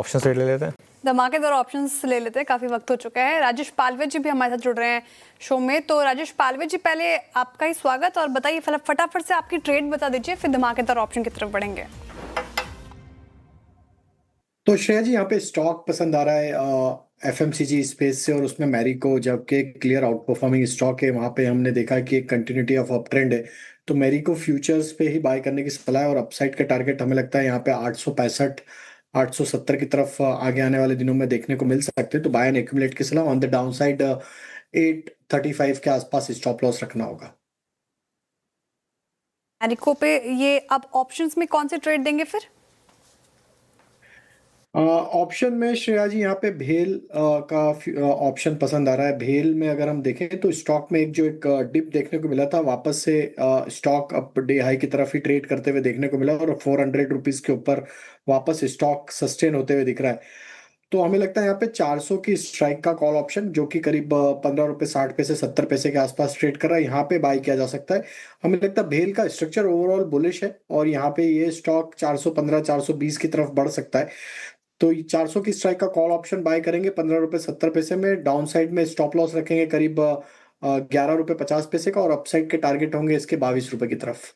Option trade ले लेते हैं, धमाकेदार ऑप्शंस ले लेते हैं। काफी वक्त हो चुका है। राजेश पालवे जी भी हमारे साथ जुड़ रहे हैं शो में। तो राजेश पालवे जी, पहले आपका ही स्वागत और बताइए, फटाफट से आपकी ट्रेड बता दीजिए, फिर धमाकेदार ऑप्शन की तरफ बढ़ेंगे। तो श्रेया जी, यहाँ पे स्टॉक पसंद आ रहा है एफएमसीजी स्पेस से, और उसमें मैरिको जबकि क्लियर आउट परफॉर्मिंग स्टॉक है। वहाँ पे हमने देखा कि एक कंटिन्यूटी ऑफ अप ट्रेंड है, तो मैरिको फ्यूचर्स पे ही बाय करने की सलाह है। और अपसाइड का टारगेट हमें लगता है यहाँ पे 865 870 की तरफ आगे आने वाले दिनों में देखने को मिल सकते हैं। तो बाय एंड एक्यूमुलेट की सलाह। ऑन द डाउन साइड 835 के आसपास स्टॉप लॉस रखना होगा। मैरिको पे ये आप ऑप्शंस में कौन से ट्रेड देंगे फिर? ऑप्शन में श्रेया जी यहाँ पे भेल का ऑप्शन पसंद आ रहा है। भेल में अगर हम देखें तो स्टॉक में एक डिप देखने को मिला था, वापस से स्टॉक अप डे हाई की तरफ ही ट्रेड करते हुए देखने को मिला, और 400 रुपीज के ऊपर वापस स्टॉक सस्टेन होते हुए दिख रहा है। तो हमें लगता है यहाँ पे 400 की स्ट्राइक का कॉल ऑप्शन, जो कि करीब 15 रुपए 60 पैसे 70 पैसे के आसपास ट्रेड कर रहा है, यहाँ पे बाय किया जा सकता है। हमें लगता है भेल का स्ट्रक्चर ओवरऑल बुलिश है, और यहाँ पे ये स्टॉक 415 420 की तरफ बढ़ सकता है। तो 400 की स्ट्राइक का कॉल ऑप्शन बाय करेंगे 15 रुपए 70 पैसे में। डाउन साइड में स्टॉप लॉस रखेंगे करीब 11 रुपए 50 पैसे का, और अपसाइड के टारगेट होंगे इसके 22 रुपए की तरफ।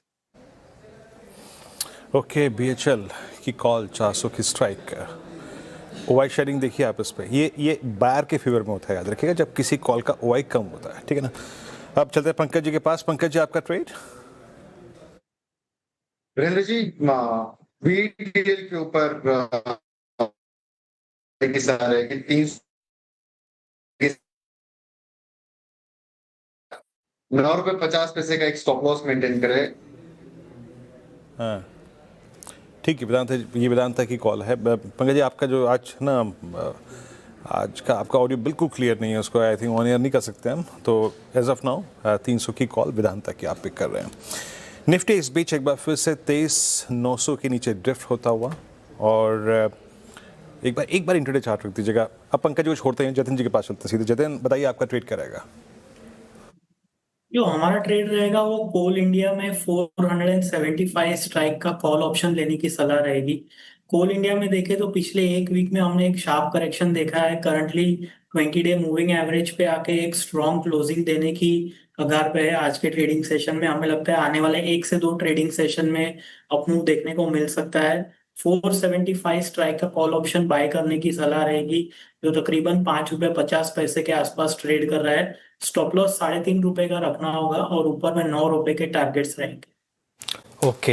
ओके, बीएचएल की कॉल 400 की स्ट्राइक। ओवाई शेयरिंग देखिए आप इस पे, ये बायर के फेवर में होता है, याद रखिएगा, जब किसी कॉल का ओवाई कम होता है, ठीक है ना। अब चलते हैं पंकज जी के पास। पंकज जी, आपका ट्रेड। वीरेंद्र जी, वीटीएल के ऊपर सारे कि 9 रुपए 50 पैसे का एक स्टॉप लॉस मेंटेन करें। हाँ ठीक है, वेदांता, ये वेदांता की कॉल है। पंकज जी, आपका जो आज ना आज का आपका ऑडियो बिल्कुल क्लियर नहीं है, उसको आई थिंक ऑन एयर नहीं कर सकते हम। तो एज ऑफ नाउ 300 की कॉल वेदांता की आप पिक कर रहे हैं। निफ्टी इस बीच एक बार फिर से 23,900 के नीचे ड्रिफ्ट होता हुआ, और एक बार इंट्राडे चार्ट रख दीजिएगा। अब पंकज जी को छोड़ते हैं, जतिन जी के पास चलते हैं सीधे। जतिन, बताइए आपका ट्रेड क्या रहेगा? जो हमारा ट्रेड रहेगा वो कोल इंडिया में 475 स्ट्राइक का कॉल ऑप्शन लेने की सलाह रहेगी। कोल इंडिया में देखें तो पिछले एक वीक में हमने एक शार्प करेक्शन देखा है। करंटली 20 डे मूविंग एवरेज पे आके एक स्ट्रॉन्ग क्लोजिंग देने की कगार पे है। आज के ट्रेडिंग सेशन में हमें लगता है आने वाले 1 से 2 ट्रेडिंग सेशन में अप मूव देखने को मिल सकता है। 475 स्ट्राइक का कॉल ऑप्शन बाय करने की सलाह रहेगी, जो तकरीबन 5 रुपए 50 पैसे के आसपास ट्रेड कर रहा है। स्टॉप लॉस 3.5 रुपए का रखना होगा, और ऊपर में 9 रुपए के टारगेट्स रहेंगे। ओके।